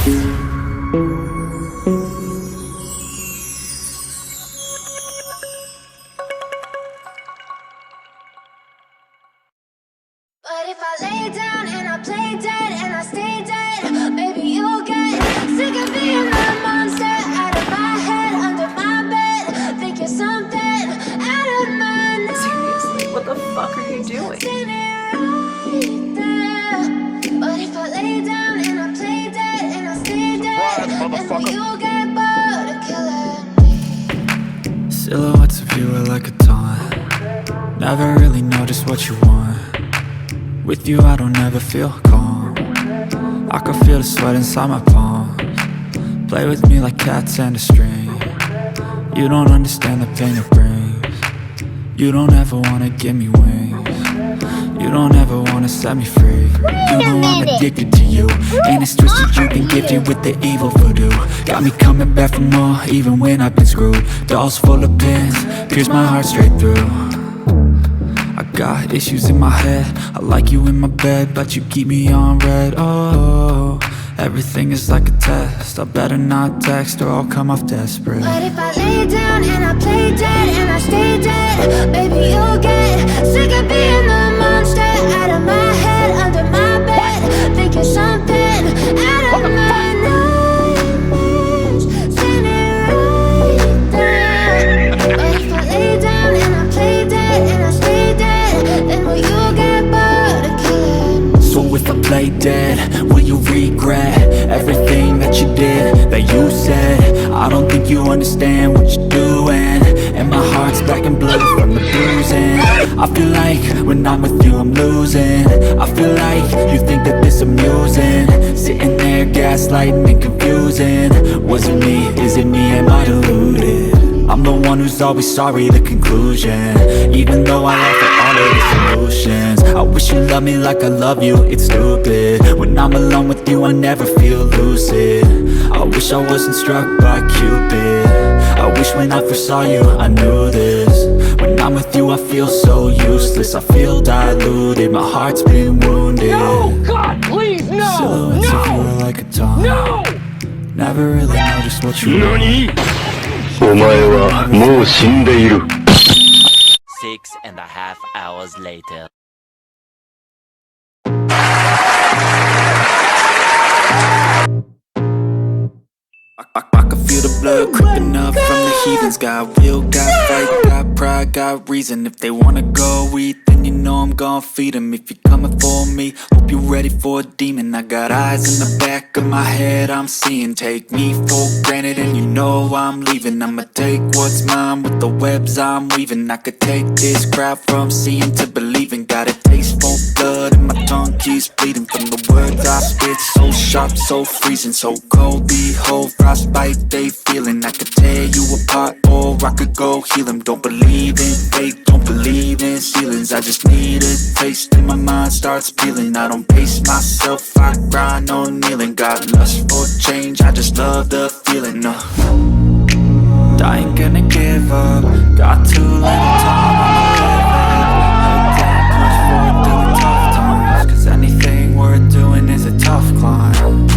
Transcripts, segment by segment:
But if I lay down and I play dead and I stay dead, baby, you'll get sick of being the monster out of my head, under my bed, thinking something out of my nose. Seriously, what the fuck are you doing? Standing right there. But if I lay down and I play dead and I stay dead, then you'll get bored of killing me. Silhouettes of you are like a taunt. Never really know just what you want. With you I don't ever feel calm. I can feel the sweat inside my palms. Play with me like cats and a string. You don't understand the pain it brings. You don't ever wanna give me wings. You don't ever wanna set me free. You know I'm addicted to you, and it's twisted. You've been gifted with the evil voodoo. Got me coming back for more, even when I've been screwed. Dolls full of pins, pierce my heart straight through. I got issues in my head. I like you in my bed, but you keep me on red. Oh, everything is like a test. I better not text or I'll come off desperate. But if I lay down and I play dead and I stay dead, baby, you'll get sick of being the monster out of my head, under my bed, thinking something out of my nightmares. Standing right there. But if I lay down and I play dead and I stay dead, then will you get bored of killing me? So if I play dead, will you regret everything that you did, that you said? I don't think you understand what you're doing, and my heart's black and blue from the bruising. I feel like when I'm with you I'm losing. I feel like you think that this amusing, sitting there gaslighting and confusing. Was it me? Is it me? Am I deluded? I'm the one who's always sorry, the conclusion. Even though I offer all of the solutions, I wish you loved me like I love you, it's stupid. When I'm alone with you I never feel lucid. I wish I wasn't struck by Cupid. I wish when I first saw you I knew this. When I'm with you I feel so useless. I feel diluted, my heart's been wounded. No, God, please, no! Silhouettes of you are like a taunt. No! Never really noticed what you want. お前はもう死んでいる。 6.5 hours later. I can feel the blood creeping up from the heathens. Got will, got fight, got pride, got reason. If they wanna go eat, then you know I'm gon' feed them. If you're coming for me, hope you're ready for a demon. I got eyes in the back of my head, I'm seeing. Take me for granted and you know I'm leaving. I'ma take what's mine with the webs I'm weaving. I could take this crowd from seeing to believing. Got a taste for blood and my tongue keeps bleeding from the words I spit. So sharp, so freezing, so cold. Behold, frostbite they feeling. I could tear you apart or I could go heal them. Don't believe in fate, don't believe in ceilings. I just need a taste and my mind starts peeling. I don't pace myself, I grind on kneeling. Got lust for change, I just love the feeling. I ain't gonna give up. Got too little time, I'ma live up. Head down, push forward through the tough times. Cause anything worth doing is a tough climb.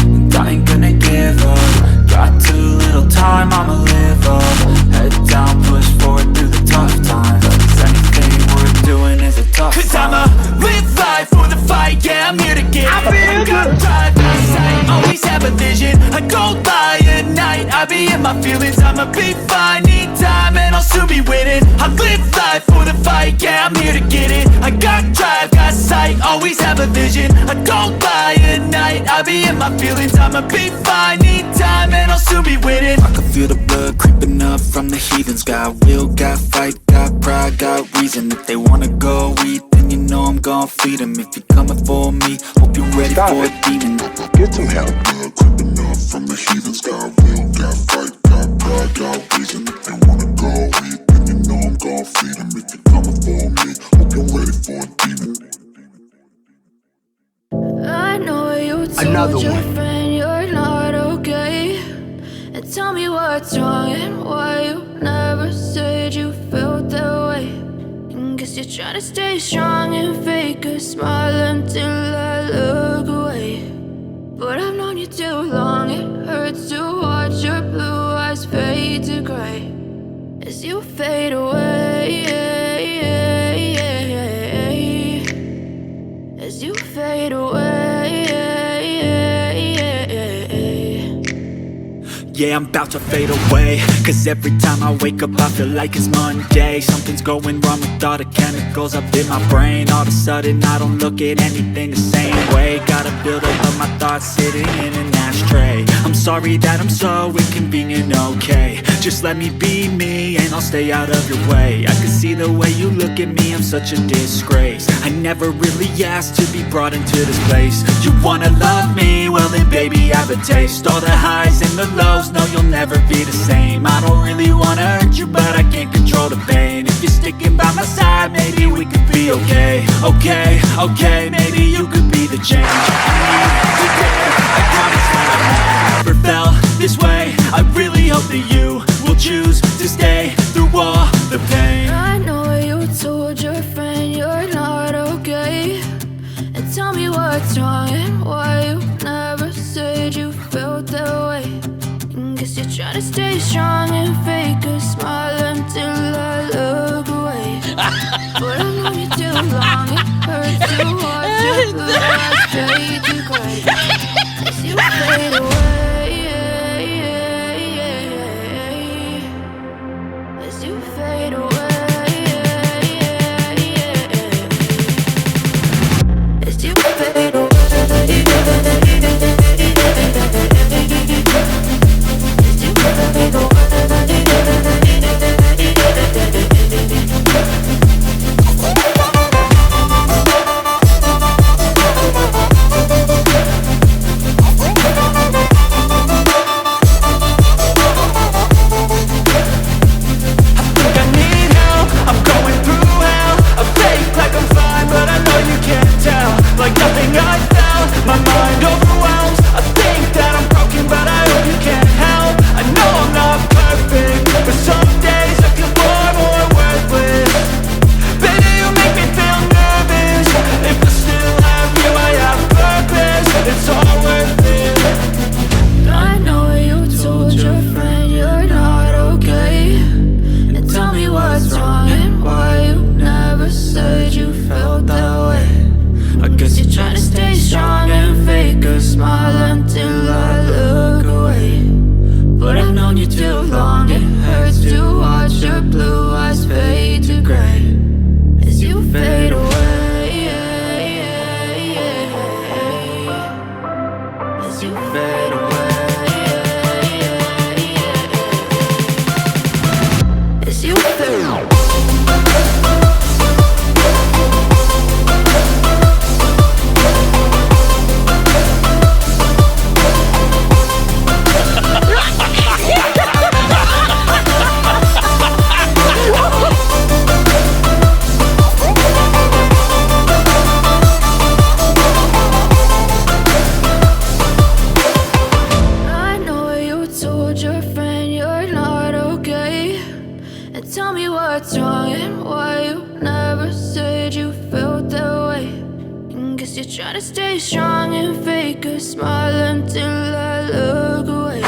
And I ain't gonna give up. Got too little time, I'ma live up. Head down, push forward through the tough times. Cause anything worth doing is a tough climb. Cause I'ma live life for the fight, yeah, I'm here to get it. I got drive, got sight, always have a vision. I go by at night, I be in my feelings. I'ma be fine, need time and I'll soon be winning. I live life for the fight, yeah, I'm here to get it. I got drive, got sight, always have a vision. I go by at night, I be in my feelings. I'ma be fine, need time and I'll soon be winning. I can feel the blood creeping up from the heathens. Got will, got fight, got pride, got reason. If they wanna go eat, then you know I'm gon' feed them. If you're coming for me, hope you're ready for a demon. Get some help. Blood creeping up from the heathens. Got will, got fight, got pride, got reason. If they wanna go eat, then you know I'm gon' feed them. If you're coming for me, hope you're ready for a demon. I know you told your friend you're not okay, and tell me what's wrong and why you never said you felt that way. And guess you're trying to stay strong and fake a smile until I look away. But I've known you too fade away, as you fade away. Yeah, I'm about to fade away, cause every time I wake up I feel like it's Monday. Something's going wrong with all the chemicals up in my brain. All of a sudden I don't look at anything the same way. Got a buildup of my thoughts sitting in an ashtray. I'm sorry that I'm so inconvenient, okay. Just let me be me and I'll stay out of your way. I can see the way you look at me, I'm such a disgrace. I never really asked to be brought into this place. You wanna love me? Well then baby I have a taste. All the highs and the lows, no you'll never be the same. I don't really wanna hurt you but I can't control the pain. If you're sticking by my side maybe we could be okay. Okay, okay, maybe you could be the change I need today. I promise that I never felt this way. I really hope that you will choose to stay through all the pain. I know you told your friend you're not okay, and tell me what's wrong and why you never said you felt that way. Guess you're trying to stay strong and fake a smile until I look away. But I've known you too long, it hurts to watch your blue eyes fade to gray as you fade away, as you fade away, as you fade away. Trying to stay strong and fake a smile until I look away.